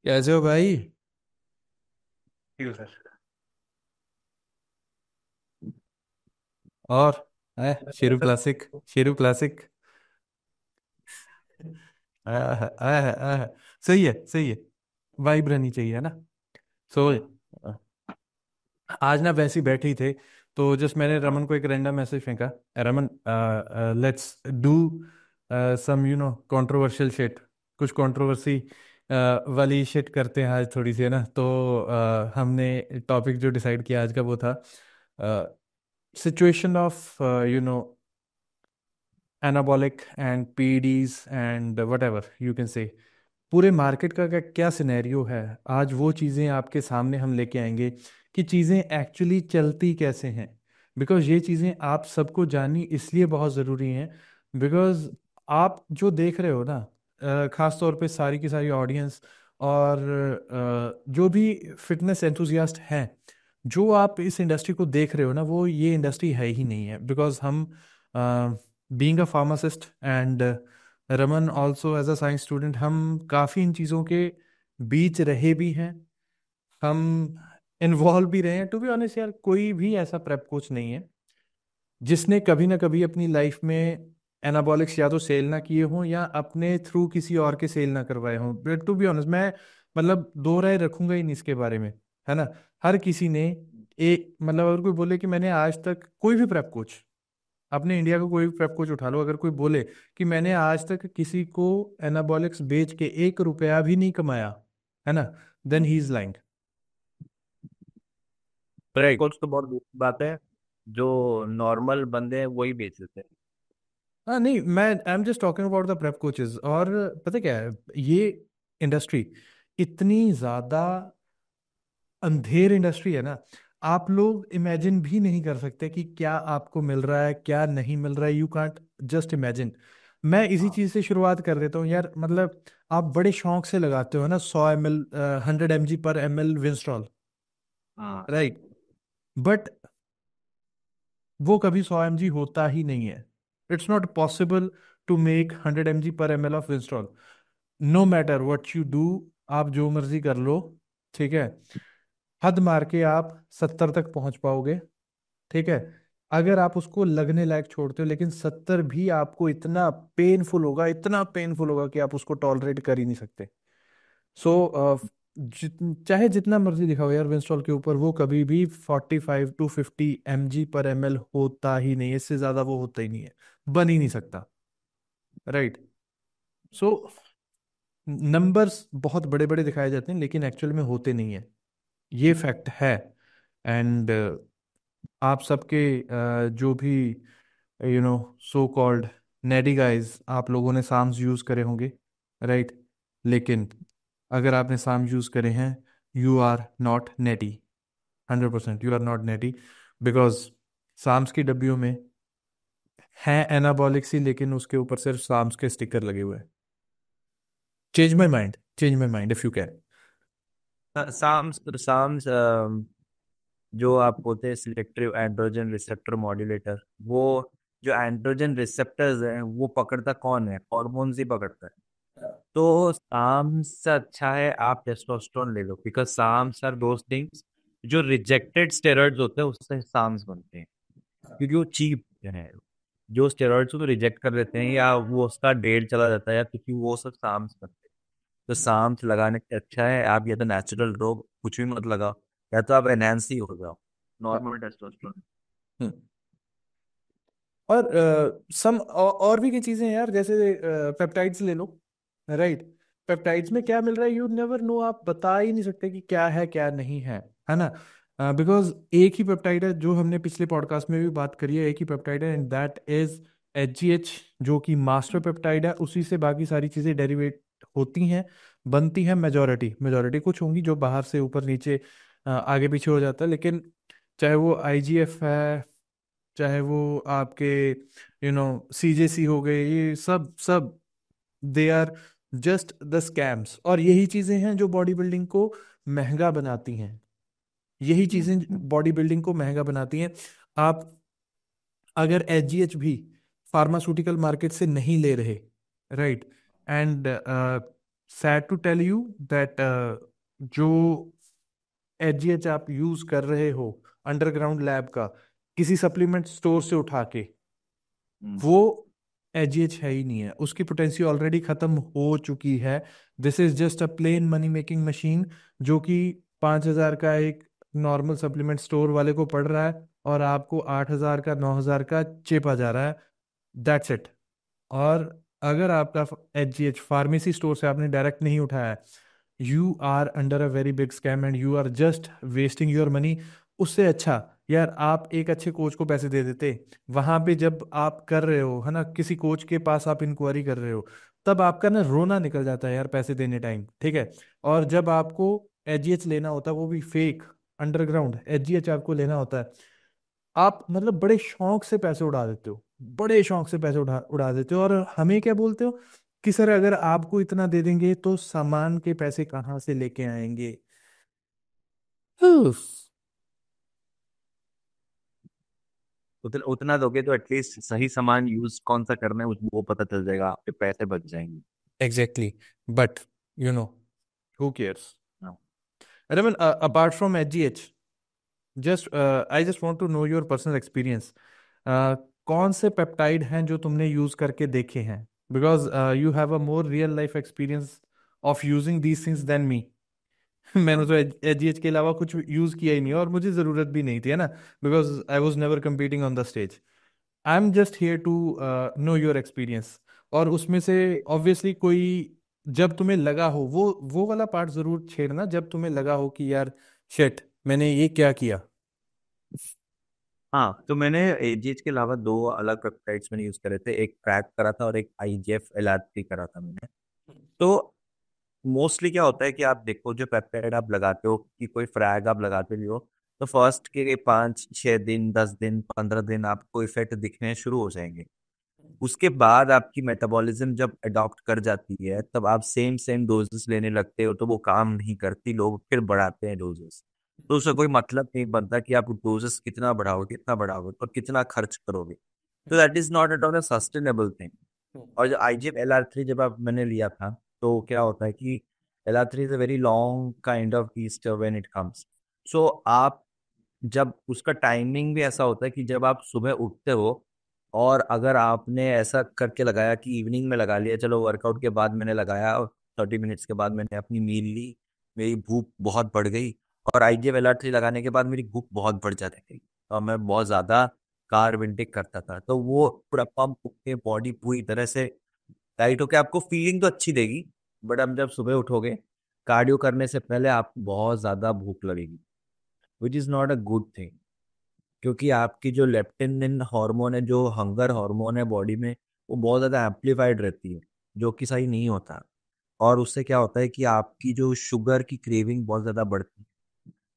कैसे हो भाई? ठीक है सर। और है शेरू क्लासिक। शेरू क्लासिक। आह, आह, आह। सही है, सही है। वाइब रहनी चाहिए, है ना? सो आज ना वैसे ही बैठे ही थे, तो जस्ट मैंने रमन को एक रैंडम मैसेज फेंका। Raman, let's do some controversial shit. कुछ कंट्रोवर्सी वाली शिट करते हैं आज थोड़ी सी, है ना? तो हमने टॉपिक जो डिसाइड किया आज का वो था situation of anabolic and PEDs and whatever you can say। पूरे मार्केट का क्या सिनेरियो है। आज वो चीज़ें आपके सामने हम लेके आएंगे कि चीज़ें एक्चुअली चलती कैसे हैं। बिकॉज ये चीज़ें आप सबको जाननी इसलिए बहुत ज़रूरी हैं। बिकॉज आप जो देख रहे हो ना, खास तौर पे सारी की सारी ऑडियंस और जो भी फिटनेस एंथुजियास्ट हैं, जो आप इस इंडस्ट्री को देख रहे हो ना, वो ये इंडस्ट्री है ही नहीं है। बिकॉज हम being a pharmacist and Raman also as a science student, हम काफ़ी इन चीज़ों के बीच रहे भी हैं। हम इन्वॉल्व भी रहे हैं। टू बी ऑनेस्ट यार, कोई भी ऐसा प्रेप कोच नहीं है जिसने कभी ना कभी अपनी लाइफ में एनाबॉलिक्स या तो सेल ना किए हों या अपने थ्रू किसी और के सेल ना करवाए हों। बट टू बी ऑनेस्ट, मैं मतलब दो राय रखूंगा ही नहीं इसके बारे में, है ना? हर किसी ने एक मतलब, अगर कोई बोले कि मैंने आज तक कोई भी प्रेप कोच, अपने इंडिया का कोई भी प्रेप कोच उठा लो, अगर कोई बोले कि मैंने आज तक किसी को एनाबॉलिक्स बेच के 1 रुपया भी नहीं कमाया, है ना, then he is lying. Prep right. Coach तो बहुत दूर की बात है। जो नॉर्मल बंदे हैं वही बेच देते हैं। हाँ नहीं, मैं आई am just talking about the prep coaches. और पता क्या है, ये इंडस्ट्री इतनी ज्यादा अंधेर इंडस्ट्री है ना, आप लोग इमेजिन भी नहीं कर सकते कि क्या आपको मिल रहा है क्या नहीं मिल रहा है। You can't just imagine. मैं इसी हाँ चीज से शुरुआत कर देता हूँ यार। मतलब आप बड़े शौक से लगाते हो ना, 100 ml, 100 mg/ml विंस्ट्रॉल, हाँ। राइट? बट वो कभी 100 mg होता ही नहीं है। It's not possible to make 100 mg/ml of Winstrol. No matter what you do, आप जो मर्जी कर लो, ठीक है, हद मार के आप 70 तक पहुंच पाओगे, ठीक है। अगर आप उसको लगने लायक छोड़ते हो, लेकिन 70 भी आपको इतना पेनफुल होगा, इतना पेनफुल होगा कि आप उसको टॉलरेट कर ही नहीं सकते। सो चाहे जितना मर्जी दिखाओ यार विंस्टॉल के ऊपर, वो कभी भी 45 to 50 mg/ml होता ही नहीं है। इससे ज्यादा वो होता ही नहीं है, बन ही नहीं सकता। राइट। सो नंबर्स बहुत बड़े बड़े दिखाए जाते हैं, लेकिन एक्चुअल में होते नहीं है। ये फैक्ट है। एंड आप सबके जो भी सो कॉल्ड नेडी गाइज, आप लोगों ने साम्स यूज करे होंगे, राइट? लेकिन अगर आपने साम यूज करे हैं, you are not natty. 100% you are not natty. Because SARMs की डब्बियों में है एनाबॉलिक्स ही, लेकिन उसके ऊपर सिर्फ साम्स के स्टिकर लगे हुए हैं। Change my mind, change my mind if you can. SARMs SARMs जो आप बोलते हैं सिलेक्टिव एंड्रोजन रिसेप्टर मॉड्यूलेटर, वो जो एंड्रोजन रिसेप्टर्स हैं वो पकड़ता कौन है? हॉर्मोन्स ही पकड़ता है। तो साम्स से अच्छा है आप टेस्टोस्टेरोन ले लो, because SARMs are those things जो रिजेक्टेड स्टेरॉइड्स होते हैं उससे साम्स बनते हैं, क्योंकि वो चीप है। जो स्टेरॉइड्स को तो रिजेक्ट कर देते हैं या वो उसका डेट चला जाता है, या क्योंकि वो सब साम्स बनते हैं। तो साम्स लगाने से अच्छा है आप या तो नेचुरल लो, कुछ भी मत लगाओ, या तो आप एनहांस ही हो जाओ नॉर्मल टेस्टोस्टेरोन। हम्म। और सम और भी की चीजें हैं यार, जैसे पेप्टाइड्स ले लो, राइट? पेप्टाइड्स में क्या मिल रहा है, यू नेवर नो। आप बता ही नहीं सकते कि क्या है क्या नहीं है ना? बिकॉज एक ही पेप्टाइड है, जो हमने पिछले पॉडकास्ट में भी बात करी है, एक ही पेप्टाइड है, एंड दैट इज HGH, जो कि मास्टर पेप्टाइड है। उसी से बाकी सारी चीजें डेरिवेट होती हैं, बनती हैं। मेजोरिटी मेजोरिटी कुछ होंगी जो बाहर से ऊपर नीचे आगे पीछे हो जाता है, लेकिन चाहे वो IGF है, चाहे वो आपके CJC हो गए, ये सब सब they are just the scams. और यही चीजें हैं जो बॉडी बिल्डिंग को महंगा बनाती हैं। यही चीजें बॉडी बिल्डिंग को महंगा बनाती हैं। आप अगर HGH भी फार्मास्यूटिकल मार्केट से नहीं ले रहे, right, and sad to tell you that जो एजीएच आप यूज कर रहे हो अंडरग्राउंड लैब का, किसी सप्लीमेंट स्टोर से उठा के, हम्म। वो एजीएच है ही नहीं है, उसकी पोटेंशियल ऑलरेडी खत्म हो चुकी है। This is just a plain money making machine, जो कि 5,000 का एक नॉर्मल सप्लीमेंट स्टोर वाले को पड़ रहा है, और आपको 8,000 का 9,000 का चेपा जा रहा है। That's it. और अगर आपका एचजीएच फार्मेसी स्टोर से आपने डायरेक्ट नहीं उठाया है, you are under a very big scam and you are just wasting your money. उससे अच्छा यार आप एक अच्छे कोच को पैसे दे देते। वहां पे जब आप कर रहे हो है ना, किसी कोच के पास आप इंक्वायरी कर रहे हो, तब आपका ना रोना निकल जाता है यार पैसे देने टाइम, ठीक है। और जब आपको एचजीएच लेना होता है, वो भी फेक अंडरग्राउंड एचजीएच आपको लेना होता है, आप मतलब बड़े शौक से पैसे उड़ा देते हो, बड़े शौक से पैसे उड़ा उड़ा देते हो। और हमें क्या बोलते हो कि सर अगर आपको इतना दे देंगे तो सामान के पैसे कहाँ से लेके आएंगे। उफ। उतना दोगे तो एटलीस्ट सही सामान यूज कौन सा करना है वो पता चल जाएगा, आपके पैसे बच जाएंगे। Exactly. But you know, who cares. हाँ। Raman, apart from HGH, just I just want to know your personal experience. कौन से पेप्टाइड हैं जो तुमने यूज करके देखे हैं, because you have a more real life experience of using these things than me. मैंने हाँ। तो एचजीएच के अलावा कुछ यूज किया ही नहीं, और मुझे जरूरत भी नहीं थी, है ना, because I was never competing on the stage. I am just here to know your experience. और उसमें से ऑब्वियसली कोई, जब तुम्हें लगा हो, वो वाला पार्ट जरूर छेड़ना, जब तुम्हें लगा हो कि यार शिट मैंने ये क्या किया। हाँ, तो मैंने एजीएच के अलावा दो अलग पेप्टाइड्स मैंने यूज करे थे, एक क्रैक करा था और एक आईजीएफ एलआर3 करा था मैंने। तो मोस्टली क्या होता है कि आप देखो, जो पेप्टाइड आप लगाते हो कि कोई फ्रैग आप लगाते भी हो, तो फर्स्ट के 5-6 दिन, 10 दिन, 15 दिन आपको इफेक्ट दिखने शुरू हो जाएंगे। उसके बाद आपकी मेटाबॉलिज्म जब अडॉप्ट कर जाती है, तब आप सेम सेम डोजेस लेने लगते हो, तो वो काम नहीं करती, लोग फिर बढ़ाते हैं डोजेस। तो उसका कोई मतलब नहीं बनता कि आप डोजेस कितना बढ़ाओगे और कितना खर्च करोगे। तो that is not at all a sustainable thing. और जो आईजीएफ एलआर3 जब आप मैंने लिया था, तो क्या होता है कि एलआर3 is a very long kind of ester when it comes. So आप, जब उसका टाइमिंग भी ऐसा होता है कि जब आप सुबह उठते हो, और अगर आपने ऐसा करके लगाया कि इवनिंग में लगा लिया, चलो वर्कआउट के बाद मैंने लगाया और 30 मिनट्स के बाद मैंने अपनी मील ली, मेरी भूख बहुत बढ़ गई। और आईजीएफ एलआर3 लगाने के बाद मेरी भूख बहुत बढ़ जाती थी, और मैं बहुत ज्यादा कार्ब इंटेक करता था, तो वो पूरा पंप होके बॉडी पूरी तरह से टाइट होके आपको फीलिंग तो अच्छी देगी। बट अब जब सुबह उठोगे, कार्डियो करने से पहले आपको बहुत ज्यादा भूख लगेगी, which is not a good thing. क्योंकि आपकी जो लेप्टिन हार्मोन है, जो हंगर हार्मोन है बॉडी में, वो बहुत ज़्यादा एम्पलीफाइड रहती है, जो कि सही नहीं होता। और उससे क्या होता है कि आपकी जो शुगर की क्रेविंग बहुत ज़्यादा बढ़ती है।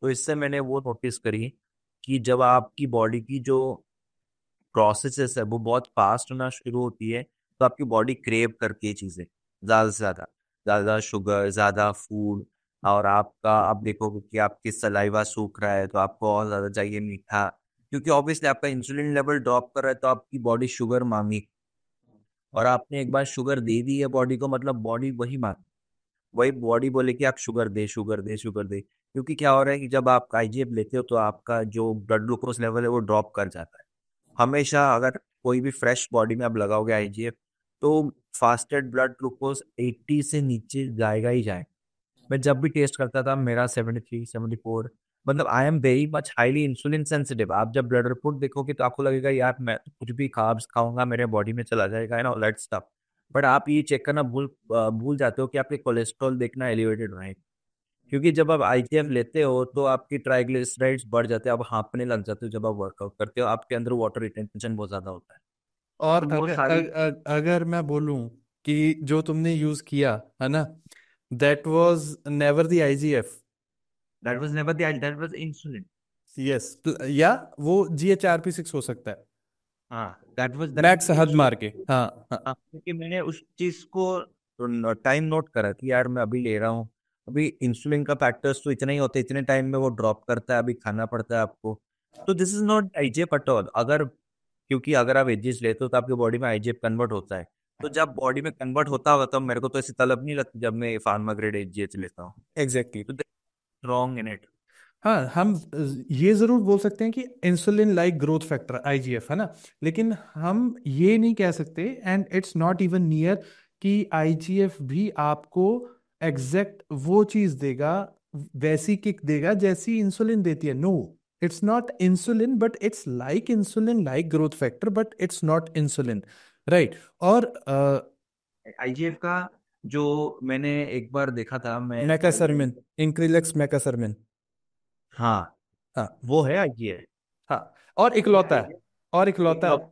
तो इससे मैंने वो नोटिस करी कि जब आपकी बॉडी की जो प्रोसेसेस है वो बहुत फास्ट होना शुरू होती है, तो आपकी बॉडी क्रेव करती है चीज़ें ज़्यादा से ज़्यादा, ज़्यादा शुगर, ज़्यादा फूड। और आपका, आप देखोगे कि आपकी सलाइवा सूख रहा है, तो आपको और ज़्यादा चाहिए मीठा, क्योंकि ऑब्वियसली आपका इंसुलिन लेवल ड्रॉप कर रहा है, तो आपकी बॉडी शुगर मांगी। और आपने एक बार शुगर दे दी है बॉडी को, मतलब बॉडी वही मांग, वही बॉडी बोले कि आप शुगर दे, शुगर दे, शुगर दे। क्योंकि क्या हो रहा है कि जब आप आईजीएफ लेते हो, तो आपका जो ब्लड ग्लूकोज लेवल है वो ड्रॉप कर जाता है। हमेशा अगर कोई भी फ्रेश बॉडी में आप लगाओगे आईजीएफ, तो फास्टेड ब्लड ग्लूकोज 80 से नीचे जाएगा ही जाएगा। मैं जब भी टेस्ट करता था, मेरा 73, 74, मतलब I am very much highly insulin sensitive. आप जब ब्लड रिपोर्ट देखोगे तो आपको लगेगा यार मैं तो कुछ भी कार्ब्स खाऊंगा मेरे बॉडी में चला जाएगा, है ना, लेट स्टफ। बट आप ये चेक करना भूल जाते हो कि आपके कोलेस्ट्रॉल देखना एलिवेटेड रहे। क्योंकि जब आप आईजीएफ लेते हो, तो आपकी ट्राइग्लिसराइड्स बढ़ जाते हैं, आप हाँफने लग जाते हो, जब आप वर्कआउट करते हो आपके अंदर वाटर रिटेंशन बहुत ज्यादा होता है। और तो वो अगर सारी, अगर मैं बोलूं कि जो तुमने यूज किया है ना, that was never the IGF. That was never the, that was insulin. Yes, या वो GHRP6 हो सकता है, हाँ, दैट मैक्स वाज हद इंसुलिन। मार के। हाँ हाँ। हाँ, क्योंकि मैंने उस चीज को टाइम नोट करा कि यार मैं अभी ले रहा हूँ, अभी इंसुलिन का फैक्टर्स तो इतने ही होते हैं, इतने टाइम में वो ड्रॉप करता है, अभी खाना पड़ता है आपको। तो this is not IGF at all. अगर, क्योंकि अगर आप एजीएस लेते हो तो आपकी बॉडी में आईजीएफ कन्वर्ट होता है, तो जब बॉडी में कन्वर्ट होता होगा तब मेरे को तो ऐसी तलब नहीं लगती जब मैं फार्मा ग्रेड एजीएच लेता हूँ। एग्जैक्टली। तो रॉन्ग इन इट। हाँ, हम ये जरूर बोल सकते हैं कि insulin like growth factor IGF है ना, लेकिन हम ये नहीं कह सकते, and it's not even near कि आईजीएफ भी आपको एग्जैक्ट वो चीज देगा, वैसी किक देगा जैसी इंसुलिन देती है। No, it's not insulin, but it's like insulin like growth factor, but it's not insulin, right. और आईजीएफ का जो मैंने एक बार देखा था, मैं मैकासरमिन, इंक्रीलेक्स मैकासरमिन। हाँ, हाँ। वो है आईजीएफ। हाँ, और वो है इकलौता है, आईजीएफ। और इकलौता है। एक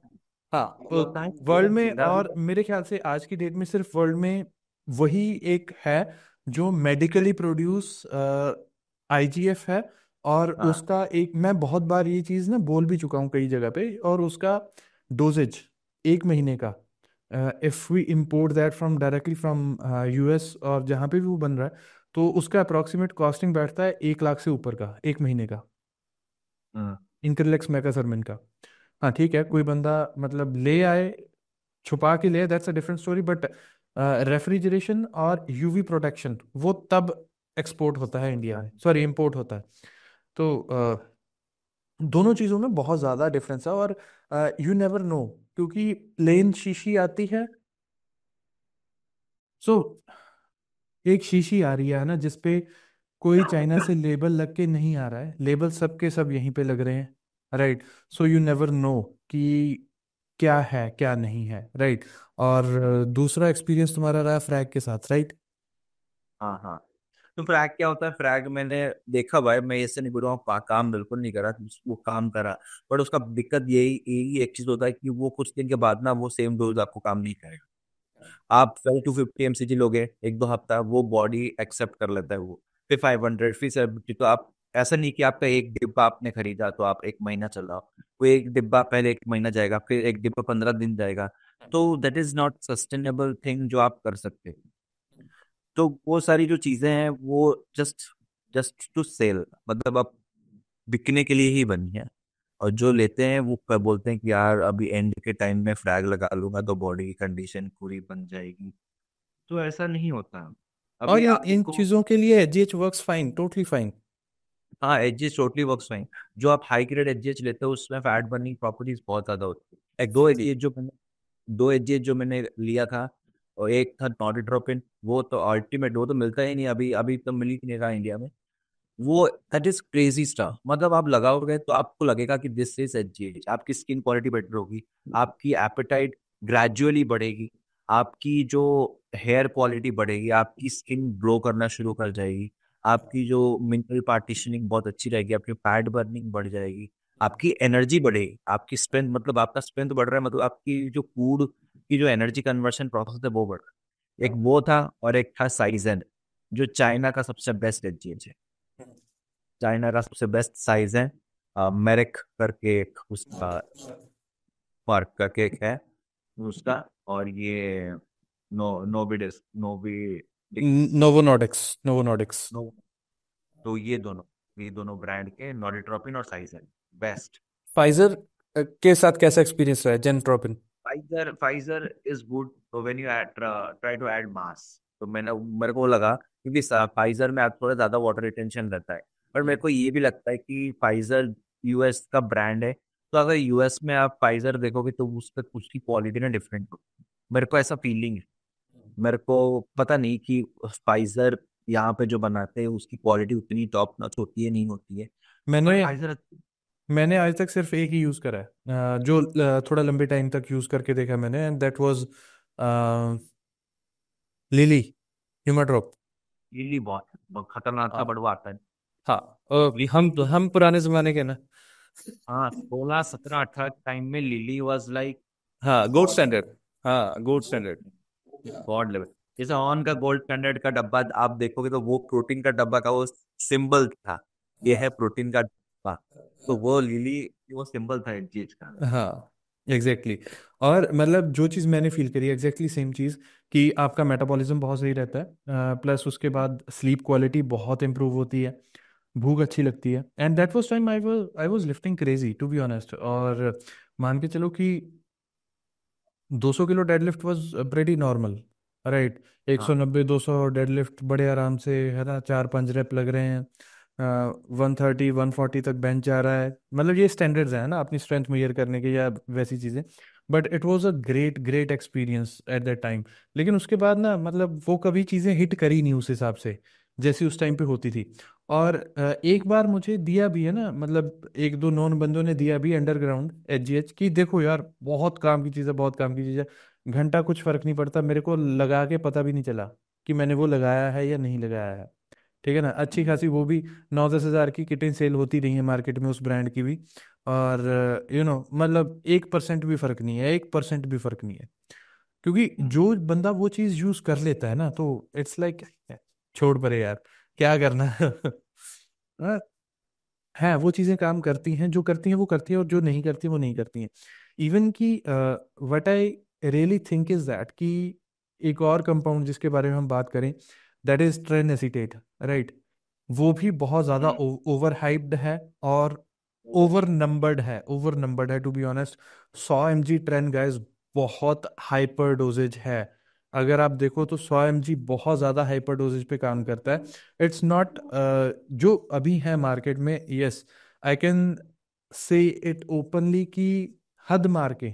हाँ, होता है वर्ल्ड वो में, जिंदा भी और मेरे ख्याल से आज की डेट में सिर्फ वर्ल्ड में वही एक है जो मेडिकली प्रोड्यूस आईजीएफ है। और हाँ। उसका एक, मैं बहुत बार ये चीज़ ना बोल भी चुका हूँ कई जगह पे, और उसका डोजेज 1 महीने का, if we import that from directly from US और जहाँ पे भी वो बन रहा है, तो उसका अप्रॉक्सीमेट कॉस्टिंग बैठता है 1 लाख से ऊपर का 1 महीने का, हाँ। इंक्रीलेक्स मैकासरमिन का। हाँ ठीक है, कोई बंदा मतलब ले आए, छुपा के ले, that's a different story, but refrigeration और यूवी प्रोटेक्शन वो तब एक्सपोर्ट होता है इंडिया में, सॉरी इंपोर्ट होता है। तो दोनों चीज़ों में बहुत ज़्यादा डिफरेंस है, और यू नेवर नो, क्योंकि प्लेन शीशी आती है। सो एक शीशी आ रही है ना जिसपे कोई चाइना से लेबल लग के नहीं आ रहा है, लेबल सब के सब यहीं पे लग रहे हैं, right. So you never know कि क्या है क्या नहीं है, राइट। और दूसरा एक्सपीरियंस तुम्हारा रहा फ्रैग के साथ, राइट। हाँ। हाँ। तो फ्रैग क्या होता है? फ्रैग मैंने देखा भाई, मैं इससे नहीं बोल रहा हूँ काम बिल्कुल नहीं करा, वो काम करा। बट उसका दिक्कत यही यही एक चीज होता है कि वो कुछ दिन के बाद ना वो सेम डोज आपको काम नहीं करेगा। आप 12 to 50 mcg लोगे 1-2 हफ्ता, वो बॉडी एक्सेप्ट कर लेता है वो। फिर 500, फिर 750। तो आप ऐसा नहीं कि आपका एक डिब्बा आपने खरीदा तो आप एक महीना चलाओ। वो एक डिब्बा पहले एक महीना जाएगा, फिर एक डिब्बा 15 दिन जाएगा। तो that is not sustainable thing जो आप कर सकते। तो वो सारी जो चीजें हैं वो जस्ट जस्ट टू सेल, मतलब अब बिकने के लिए ही बनी है। और जो लेते हैं वो बोलते हैं कि यार अभी एंड के टाइम में फ्रैग लगा लूंगा तो बॉडी की कंडीशन पूरी बन जाएगी। तो ऐसा नहीं होता। और अभी इन आप इन देखो। चीज़ों के लिए AGH works fine, totally fine. हाँ, एचजीएच टोटली वर्क्स फाइन। जो आप हाई ग्रेड एचजीएच लेते हो उसमें फैट बर्निंग प्रॉपर्टीज बहुत ज्यादा होती है। एग्जैक्टली। दो एचजीएच जो मैंने लिया था, और एक था नॉटिट्रोपिन, वो तो अल्टीमेट, वो तो मिलता ही नहीं, अभी अभी तो मिल ही नहीं रहा इंडिया में। वो दैट इज क्रेजी स्टफ, मतलब आप लगाओगे तो आपको लगेगा कि दिस इज एचजीएच। आपकी स्किन क्वालिटी बेटर होगी, आपकी एपेटाइट ग्रेजुअली बढ़ेगी, आपकी जो हेयर क्वालिटी बढ़ेगी, आपकी स्किन ग्लो करना शुरू कर जाएगी, आपकी जो मिनरल पार्टीशनिंग बहुत अच्छी रहेगी, आपकी फैट बर्निंग बढ़ जाएगी, आपकी एनर्जी बढ़ेगी, आपकी स्ट्रेंथ, मतलब आपका स्ट्रेंथ बढ़ रहा है, मतलब आपकी जो फूड की जो एनर्जी कन्वर्शन प्रोसेस है वो बढ़ रहा है। एक वो था, और एक था साइजेन, जो चाइना का सबसे बेस्ट एचजीएच है। चाइना का सबसे बेस्ट साइज है। मेरिक करके एक उसका, मार्क का केक है उसका। और ये नोविडिस नोवी novo Nordics, novo Nordics. No. तो ये दोनों ब्रांड के नॉरिट्रोपिन और साइजन बेस्ट। फाइजर के साथ कैसा एक्सपीरियंस रहा है, Genotropin? Pfizer is good when you try to add mass. तो मेरे को लगा क्योंकि फाइजर में आप थोड़ा ज्यादा वाटर रिटेंशन रहता है। पर मेरे को ये भी लगता है कि फाइजर यूएस का ब्रांड है, तो अगर यूएस में आप फाइजर देखोगे तो उस पर कुछ की क्वालिटी ना डिफरेंट हो। मेरे को ऐसा फीलिंग है। मेरे को पता नहीं कि फाइजर यहाँ पे जो बनाते हैं उसकी क्वालिटी उतनी टॉप नॉच होती है नहीं होती है। मैंने पर फाइजर मैंने आज तक सिर्फ एक ही यूज़ करा है, जो थोड़ा लंबे टाइम तक यूज़ करके देखा मैंने, and that was Lilly Humatrope. Lilly बहुत खतरनाक था, हाँ। बट वो आता है। हाँ, हम पुराने जमाने के ना। हाँ, 16, 17, 18 टाइम में लिली वॉज लाइक हाँ, गोल्ड गॉड स्टैंडर्ड। हाँ, गोल्ड स्टैंडर्ड। God level. जैसे ऑन का गोल्ड स्टैंडर्ड का डब्बा आप देखोगे तो वो प्रोटीन का डब्बा का वो सिंबल था। ये है प्रोटीन का डब्बा। तो वो लिली, वो सिंबल था एक चीज का। हाँ, एग्जैक्टली exactly. और मतलब जो चीज़ मैंने फील करी एग्जैक्टली सेम चीज़, कि आपका मेटाबॉलिज्म बहुत सही रहता है, प्लस उसके बाद स्लीप क्वालिटी बहुत इंप्रूव होती है, भूख अच्छी लगती है, and that was time I was lifting crazy to be honest. और मान के चलो कि 200 किलो deadlift was pretty normal, right. एक हाँ। सौ नब्बे 200 डेडलिफ्ट बड़े आराम से, है ना, 4-5 रेप लग रहे हैं। 130 140 तक बेंच जा रहा है, मतलब ये स्टैंडर्ड्स हैं ना अपनी स्ट्रेंथ मेजर करने के या वैसी चीज़ें। But it was a great great experience at that time. लेकिन उसके बाद ना, मतलब वो कभी चीज़ें हिट करी नहीं उस हिसाब से जैसी उस टाइम पे होती थी। और एक बार मुझे दिया भी है ना, मतलब एक दो नॉन बंदों ने दिया भी अंडरग्राउंड HGH की, देखो यार बहुत काम की चीज़ है, बहुत काम की चीज़ है। घंटा कुछ फर्क नहीं पड़ता, मेरे को लगा के पता भी नहीं चला कि मैंने वो लगाया है या नहीं लगाया है। ठीक है ना, अच्छी खासी वो भी 9-10 हज़ार की किटें सेल होती रही है मार्केट में उस ब्रांड की भी। और मतलब 1% भी फर्क नहीं है, 1% भी फर्क नहीं है। क्योंकि जो बंदा वो चीज़ यूज कर लेता है ना, तो इट्स लाइक छोड़ परे यार, क्या करना हाँ, है वो चीजें काम करती हैं, जो करती हैं वो करती हैं, और जो नहीं करती वो नहीं करती हैं। इवन कि what I really think is that कि एक और कंपाउंड जिसके बारे में हम बात करें, that is tren acetate, right. वो भी बहुत ज्यादा ओवर हाइप्ड है और ओवर नंबर्ड है to be honest. 100 mg tren guys बहुत हाइपर डोजेज है। अगर आप देखो तो 100 mg बहुत ज्यादा हाइपर डोजेज पे काम करता है। इट्स नॉट जो अभी है मार्केट में, yes, I can say it openly कि हद मार के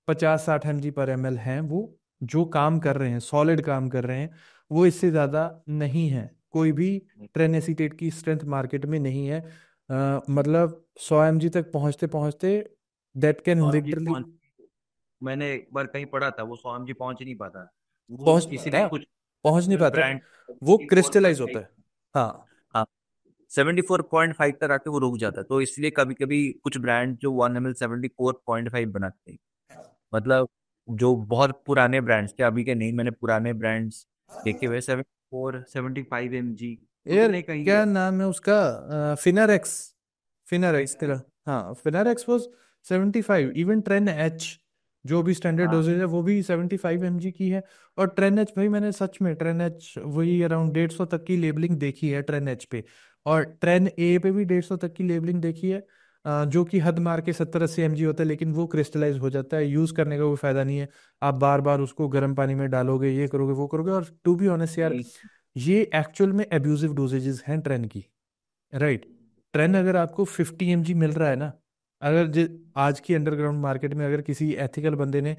50-60 mg/ml हैं वो, जो काम कर रहे हैं, सॉलिड काम कर रहे हैं। वो इससे ज्यादा नहीं है, कोई भी ट्रेन एसीटेट की स्ट्रेंथ मार्केट में नहीं है। मतलब 100 mg तक पहुंचते पहुंचते दैट कैन और जी लिटरली पहुंच, मैंने एक बार कहीं पढ़ा था वो 100 mg पहुंच ही नहीं पाता। वो पहुंच नहीं किसी पाता ने है, कुछ पहुंच नहीं पाता है, ब्रांड वो फोर पॉइंट क्रिस्टलाइज होता फाइव है। हाँ। हाँ 74.5 तक आके वो रुक जाता है। तो इसलिए कभी कभी कुछ ब्रांड जो 1 ml 74.5 बनाते हैं, मतलब जो बहुत पुराने ब्रांड्स थे, अभी के नहीं, मैंने पुराने ब्रांड्स देखे हुए 74 75 mg यार उतने का ही क्या है। नाम है उसका, फिनरेक्स, फिनरेक्स Fine, तेरा, हाँ, Finrex was 75। Even train H जो भी स्टैंडर्ड हाँ डोजेज है वो भी 75 mg की है। और ट्रेन एच भाई, मैंने सच में ट्रेन एच वही अराउंड 150 तक की लेबलिंग देखी है ट्रेन एच पे। और ट्रेन ए पे भी 150 तक की लेबलिंग देखी है। जो कि हद मार के 70-80 mg होता है, लेकिन वो क्रिस्टलाइज हो जाता है, यूज करने का कोई फायदा नहीं है। आप बार बार उसको गर्म पानी में डालोगे, ये करोगे वो करोगे, और टू बी ऑनेस्ट यार, नहीं, ये एक्चुअल में एब्यूजिव डोजेजेस हैं ट्रेन की, राइट। ट्रेन अगर आपको 50 mg मिल रहा है ना, अगर आज की अंडरग्राउंड मार्केट में अगर किसी एथिकल बंदे ने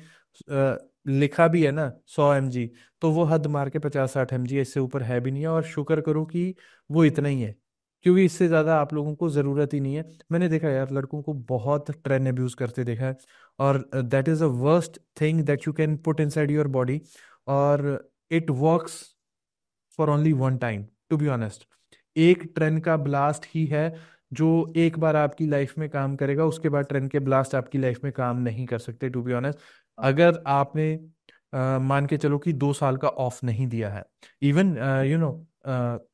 लिखा भी है ना 100 mg, तो वो हद मार के 50-60 mg, इससे ऊपर है भी नहीं है। और शुक्र करो कि वो इतना ही है, क्योंकि इससे ज्यादा आप लोगों को जरूरत ही नहीं है। मैंने देखा यार लड़कों को बहुत ट्रेन एब्यूज करते देखा है। और that is a worst thing that you can put inside your body. और it works for only one time, to be honest. एक ट्रेन का ब्लास्ट ही है जो एक बार आपकी लाइफ में काम करेगा, उसके बाद ट्रेन के ब्लास्ट आपकी लाइफ में काम नहीं कर सकते, टू बी ऑनेस्ट। अगर आपने मान के चलो कि 2 साल का ऑफ नहीं दिया है। इवन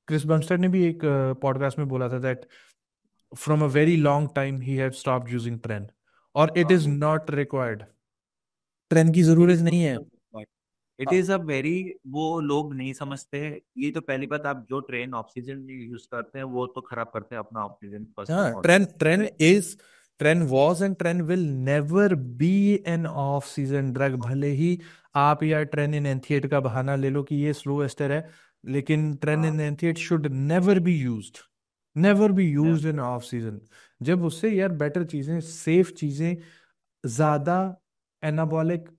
क्रिस बमस्टर ने भी एक पॉडकास्ट में बोला था that from a very long time he have stopped using tren, और it is not required, tren की इट जरूरत इज नहीं है। इट इज अ वेरी, वो लोग नहीं समझते हैं। ये तो पहली बात, आप जो ट्रेन ऑक्सीजन यूज करते हैं वो तो खराब करते हैं अपना ऑक्सीजन फर्स्ट हाँ, of all. Tren tren is tren was and tren will never be an off season drug. भले ही आप या ट्रेन इन एंथिएट का बहाना ले लो कि ये स्लो एस्टर है, लेकिन tren in enanthate should never be used, never be used in off season. जब उससे यार बेटर चीजें, सेफ चीजें, ज्यादा एनाबॉलिक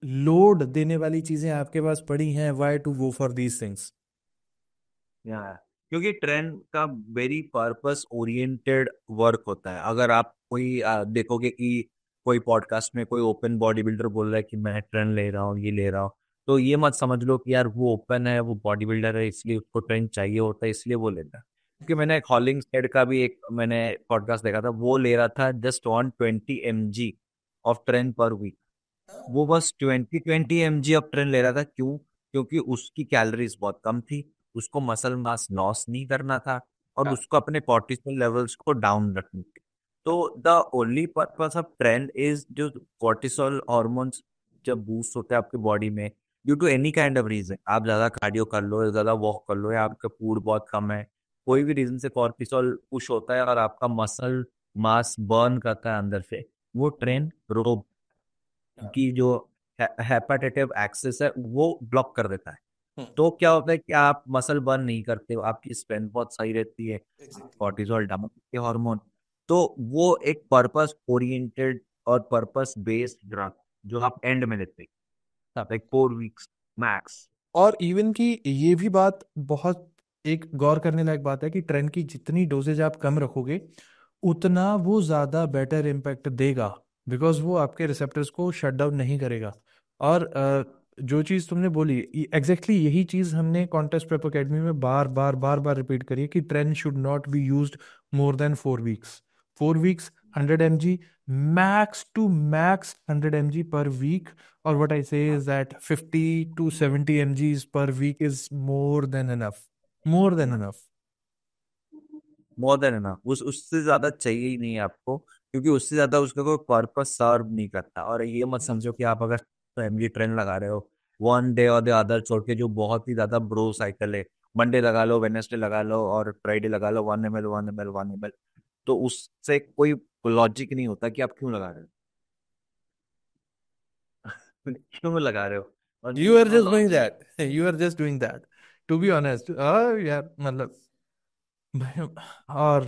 लोड देने वाली चीजें आपके पास पड़ी हैं, why to go for these things. या क्योंकि ट्रेन का वेरी पर्पस ओरिएंटेड वर्क होता है। अगर आप कोई देखोगे कि कोई पॉडकास्ट में कोई ओपन बॉडी बिल्डर बोल रहा है कि मैं ट्रेन ले रहा हूँ, ये ले रहा हूँ, तो ये मत समझ लो कि यार वो ओपन है, वो बॉडी बिल्डर है, इसलिए उसको ट्रेन चाहिए होता है, इसलिए वो लेता है। क्योंकि मैंने एक हॉलिंग हेड का भी एक मैंने पॉडकास्ट देखा था, वो ले रहा था just 120 mg of tren per week. वो बस 20 20 mg ऑफ ट्रेन ले रहा था, क्यों? क्योंकि उसकी कैलोरीज बहुत कम थी, उसको मसल मास लॉस नहीं करना था, और उसको अपने कॉर्टिसोल लेवल्स को डाउन रखने थे। तो the only purpose of tren is जो कॉर्टिसोल हॉर्मोन्स जब बूस्ट होते हैं आपकी बॉडी में, due to any kind of reason, आप ज्यादा कार्डियो कर लो या ज्यादा वॉक कर लो या आपका फूड बहुत कम है, कोई भी रीजन से कॉर्टिसोल पुश होता है और आपका मसल मास बर्न करता है अंदर से, वो ट्रेन रोक की जो हेपाटेटिव एक्सिस है वो ब्लॉक कर देता है। हम्म। तो क्या होता है कि आप मसल बर्न नहीं करते हो, आपकी स्ट्रेंथ बहुत सही रहती है, एग्जैक्टली। कॉर्टिसोल डाउन के हार्मोन। तो वो एक पर्पस ओरिएंटेड और पर्पस बेस्ड ड्रग जो आप एंड में लेते हैं, लाइक 4 वीक्स मैक्स। और इवन की ये भी बात बहुत एक गौर करने लायक बात है कि ट्रेंड की जितनी डोजेज आप कम रखोगे उतना वो ज़्यादा बेटर इम्पैक्ट देगा, बिकॉज वो आपके रिसेप्टर्स को शट डाउन नहीं करेगा। और जो चीज़ तुमने बोली एग्जैक्टली यही चीज़ हमने कॉन्टेस्ट प्रेप एकेडमी में बार बार बार बार रिपीट करी है कि tren should not be used more than 4 weeks. 4 weeks 100 mg, max to max 100 mg per week. Or what I say is that 50 to 70 mgs per week is more than enough. More than enough. More than enough, उस उससे ज्यादा चाहिए ही नहीं है आपको, क्योंकि उससे ज्यादा उसका कोई पर्पस सर्व नहीं करता। और ये मत समझो कि आप अगर एमजी ट्रेंड लगा रहे हो वन डे और द अदर छोड़ के, जो बहुत ही ज्यादा ब्रो साइकिल है, मंडे लगा लो, वेनेसडे लगा लो और फ्राइडे लगा लो, 1 ml 1 ml 1 ml, तो उससे कोई लॉजिक नहीं होता कि आप क्यों लगा रहे हो। क्यों लगा रहे हो। और You are just doing that. You are just doing that. To be honest, यार मतलब और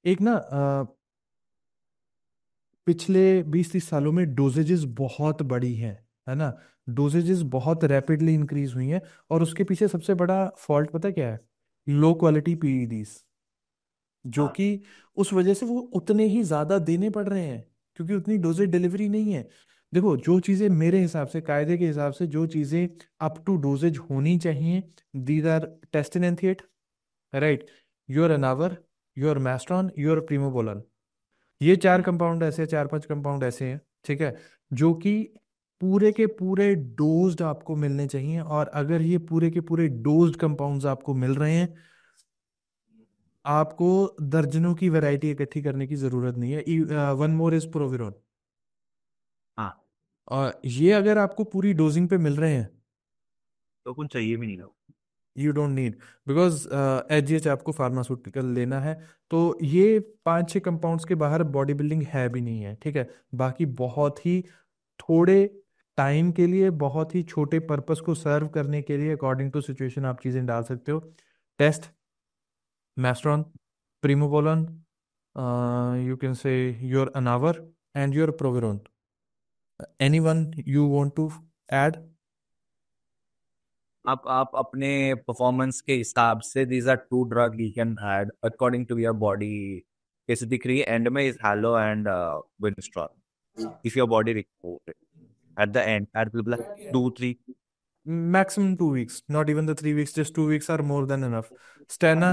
एक ना पिछले 20-30 सालों में डोजेजेस बहुत बढ़ी हैं, है ना। डोजेजेस बहुत रैपिडली इंक्रीज हुई हैं। और उसके पीछे सबसे बड़ा फॉल्ट पता है क्या है? लो क्वालिटी पीईडीज, जो हाँ, कि उस वजह से वो उतने ही ज्यादा देने पड़ रहे हैं क्योंकि उतनी डोजेज डिलीवरी नहीं है। देखो जो चीजें मेरे हिसाब से कायदे के हिसाब से जो चीजें अप टू डोजेज होनी चाहिए, these are test enanthate, right, your Anavar, your Masteron, your Primobolan. ये चार कंपाउंड ऐसे, 4-5 कंपाउंड ऐसे हैं, ठीक है, जो कि पूरे के पूरे डोज्ड आपको मिलने चाहिए। और अगर ये पूरे के पूरे डोज्ड कंपाउंड्स आपको मिल रहे हैं, आपको दर्जनों की वैरायटी इकट्ठी करने की जरूरत नहीं है। One more is Proviron. हाँ, और ये अगर आपको पूरी डोजिंग पे मिल रहे हैं, तो कुछ चाहिए भी नहीं ना। You don't need, because H आपको फार्मास्यूटिकल लेना है। तो ये 5-6 कंपाउंड्स के बाहर बॉडी बिल्डिंग है भी नहीं है, ठीक है। बाकी बहुत ही थोड़े टाइम के लिए, बहुत ही छोटे पर्पस को सर्व करने के लिए अकॉर्डिंग टू सिचुएशन आप चीजें डाल सकते हो। Test, Masteron, Primobolan, you can say your anavar and your proviron. Anyone you want to add? आप अपने परफॉर्मेंस के हिसाब से, these are two drug you can add according to your body. कैसे दिख रही है एंड में is halo and Winstrol, if your body recover at the end at मतलब 2 3। Maximum 2 weeks, not even the 3 weeks, just 2 weeks are more than enough. Stena,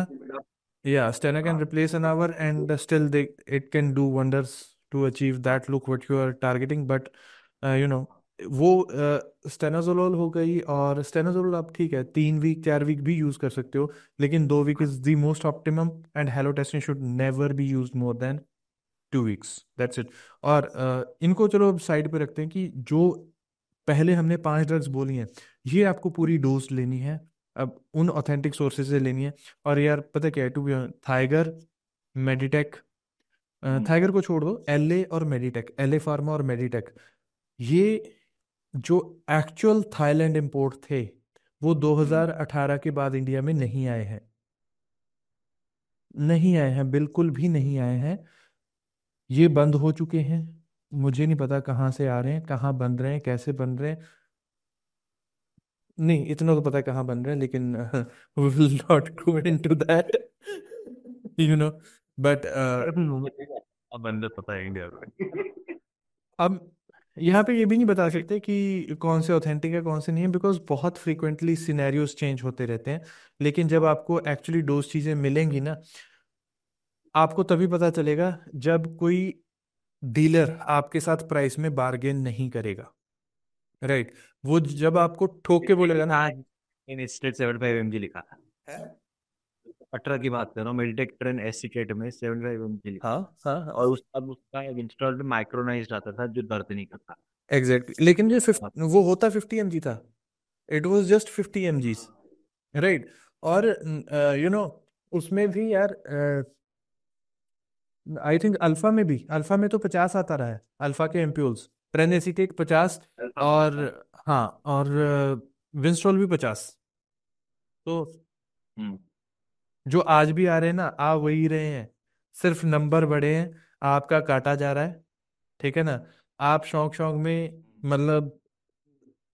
yeah, Stena can replace an hour and still it can do wonders to achieve that look what you are targeting. But you know, वो स्टेनाजोलोल हो गई, और स्टेनाजोलोल आप ठीक है 3 week 4 week भी use कर सकते हो, लेकिन 2 week is the most optimum. And Halotestin should never be use more than 2 weeks, that's it. और इनको चलो साइड पे रखते हैं कि जो पहले हमने 5 ड्रग्स बोली हैं, ये आपको पूरी डोज लेनी है, अब उन ऑथेंटिक सोर्सेज से लेनी है। और यार पता क्या है, टू बी थाइगर, मेडिटेक, थाइगर को छोड़ दो, एलए और मेडिटेक, एलए फार्मा और मेडिटेक, ये जो एक्चुअल थाईलैंड इंपोर्ट थे वो 2018 के बाद इंडिया में नहीं आए हैं। नहीं आए हैं, बिल्कुल भी नहीं आए हैं। ये बंद हो चुके हैं। मुझे नहीं पता कहाँ से आ रहे हैं, कहाँ बन रहे हैं, कैसे बन रहे हैं। नहीं, इतना तो पता है कहाँ बन रहे हैं, लेकिन we will not go into that, you know. But अब बंदे पता है इंडिया में। अब यहाँ पे ये भी नहीं बता सकते कि कौन से ऑथेंटिक है कौन से नहीं है, बिकॉज बहुत फ्रीक्वेंटली सिनेरियोज चेंज होते रहते हैं। लेकिन जब आपको एक्चुअली डोज चीज़ें मिलेंगी ना, आपको तभी पता चलेगा जब कोई डीलर आपके साथ प्राइस में बार्गेन नहीं करेगा, राइट। वो जब आपको ठोक के बोलेगा ना। हाँ, इन स्टेट 75 mg लिखा था। है? 18 की बात कर रहा हूँ, मेडिटेक ट्रेन एसिटेट में 75 mg लिखा हाँ था। हाँ और हाँ, उस अब उसका इंस्टॉल्ड माइक्रोनाइज्ड आता था जो दर्द नहीं करता। एग्जैक्टली। लेकिन जो हाँ, वो होता 50 mg था, it was just 50 mgs, right. और उसमें भी यार आई थिंक अल्फा में भी, अल्फा में तो 50 आता रहा है, अल्फा के एम्प्यूल्स ट्रेन एसीटेट 50, अल्फा और 50। हाँ, और विंस्ट्रोल भी 50। तो हम्म। जो आज भी आ रहे हैं ना, आ वही रहे हैं, सिर्फ नंबर बढ़े हैं, आपका काटा जा रहा है। ठीक है ना? आप शौक शौक में, मतलब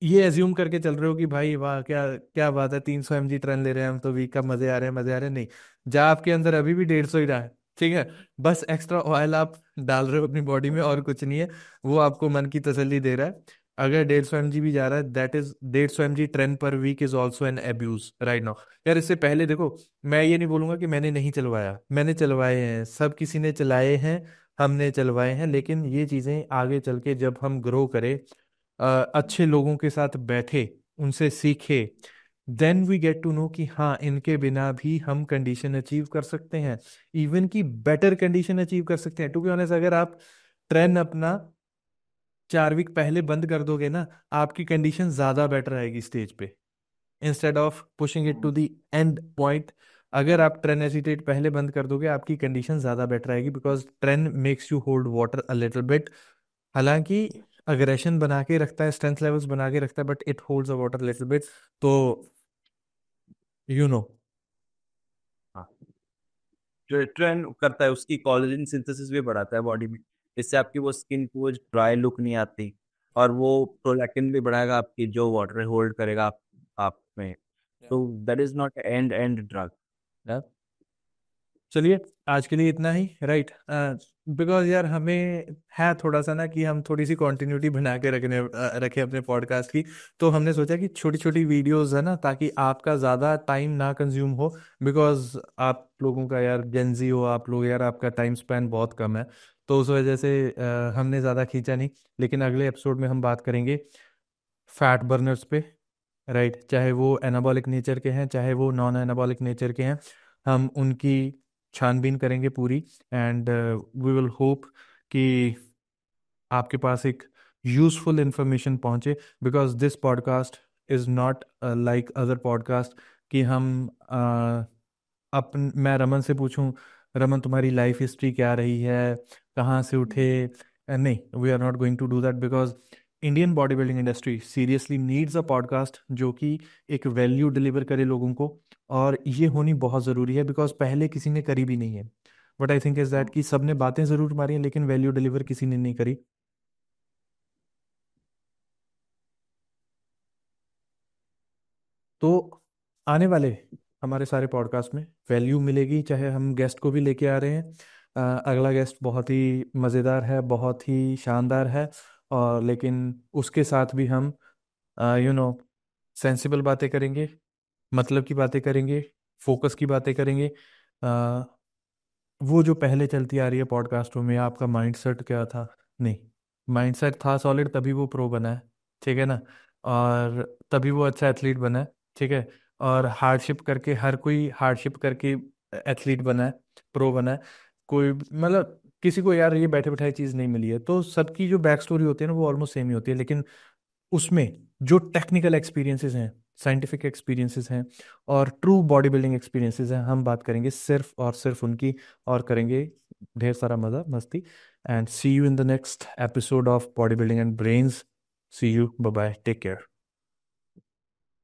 ये एज्यूम करके चल रहे हो कि भाई वाह, क्या क्या बात है, 300 mg ट्रेन ले रहे हैं हम तो, वीक का मजे आ रहे हैं, मजे आ रहे हैं। नहीं, जा आपके अंदर अभी भी 150 ही रहा है। ठीक है? बस एक्स्ट्रा ऑयल आप डाल रहे हो अपनी बॉडी में, और कुछ नहीं है। वो आपको मन की तसल्ली दे रहा है। अगर 150 mg भी जा रहा है, that is 150 mg tren per week is also an abuse right now. यार, इससे पहले देखो, मैं ये नहीं बोलूंगा कि मैंने नहीं चलवाया, मैंने चलवाए हैं, सब किसी ने चलाए हैं, हमने चलवाए हैं। लेकिन ये चीजें आगे चल के जब हम ग्रो करें, अच्छे लोगों के साथ बैठे, उनसे सीखे, then we get to know कि हाँ, इनके बिना भी हम कंडीशन अचीव कर सकते हैं, इवन की बेटर कंडीशन अचीव कर सकते हैं। टू बी ऑनेस्ट, अगर आप ट्रेन अपना 4 वीक पहले बंद कर दोगे ना, आपकी कंडीशन ज्यादा बेटर आएगी स्टेज पे, instead of pushing it to the end point. अगर आप ट्रेन एसिटेट पहले बंद कर दोगे, आपकी कंडीशन ज्यादा बेटर आएगी, because train makes you hold water a little bit. हालांकि अग्रेशन बना के रखता है, स्ट्रेंथ लेवल्स बना के रखता है, but it holds a water little bit. तो यू नो। हाँ, जो ट्रेन करता है उसकी कोलेजन सिंथेसिस भी बढ़ाता है बॉडी में, इससे आपकी वो स्किन को ड्राई लुक नहीं आती। और वो प्रोलैक्टिन भी बढ़ाएगा आपकी, जो वाटर होल्ड करेगा आप में। तो that is not and and drug. चलिए, आज के लिए इतना ही, राइट? बिकॉज यार, हमें है थोड़ा सा ना कि हम थोड़ी सी कंटिन्यूटी बना के रखें अपने पॉडकास्ट की। तो हमने सोचा कि छोटी छोटी वीडियोस है ना, ताकि आपका ज़्यादा टाइम ना कंज्यूम हो। बिकॉज आप लोगों का, यार जेंजी हो आप लोग, यार आपका टाइम स्पैन बहुत कम है। तो उस वजह से हमने ज़्यादा खींचा नहीं। लेकिन अगले एपिसोड में हम बात करेंगे फैट बर्नर्स पे, राइट? चाहे वो एनाबॉलिक नेचर के हैं, चाहे वो नॉन एनाबॉलिक नेचर के हैं, हम उनकी छानबीन करेंगे पूरी। एंड वी विल होप कि आपके पास एक यूजफुल इंफॉर्मेशन पहुंचे। Because this podcast is not like other podcast, कि हम मैं रमन से पूछूं, रमन तुम्हारी लाइफ हिस्ट्री क्या रही है, कहाँ से उठे। नहीं, we are not going to do that, because Indian body building industry seriously needs a podcast जो कि एक वैल्यू डिलीवर करे लोगों को। और ये होनी बहुत ज़रूरी है, बिकॉज पहले किसी ने करी भी नहीं है। But I think is that कि सबने बातें ज़रूर मारी हैं, लेकिन वैल्यू डिलीवर किसी ने नहीं करी। तो आने वाले हमारे सारे पॉडकास्ट में वैल्यू मिलेगी, चाहे हम गेस्ट को भी लेके आ रहे हैं। अगला गेस्ट बहुत ही मज़ेदार है, बहुत ही शानदार है। और लेकिन उसके साथ भी हम यू नो सेंसिबल बातें करेंगे, मतलब की बातें करेंगे, फोकस की बातें करेंगे। अ, वो जो पहले चलती आ रही है पॉडकास्टों में, आपका माइंडसेट क्या था? नहीं, माइंडसेट था सॉलिड, तभी वो प्रो बना है। ठीक है ना? और तभी वो अच्छा एथलीट बना है। ठीक है? और हार्डशिप करके, हर कोई हार्डशिप करके एथलीट बना है, प्रो बना है। कोई मतलब किसी को यार ये बैठे बैठाए चीज़ नहीं मिली है। तो सबकी जो बैक स्टोरी होती है ना, वो ऑलमोस्ट सेम ही होती है। लेकिन उसमें जो टेक्निकल एक्सपीरियंसेस हैं, साइंटिफिक एक्सपीरियंसेस हैं, और ट्रू बॉडी बिल्डिंग एक्सपीरियंसेस हैं, हम बात करेंगे सिर्फ और सिर्फ उनकी। और करेंगे ढेर सारा मज़ा मस्ती। And see you in the next episode of body building and brains. See you, bye bye, take care.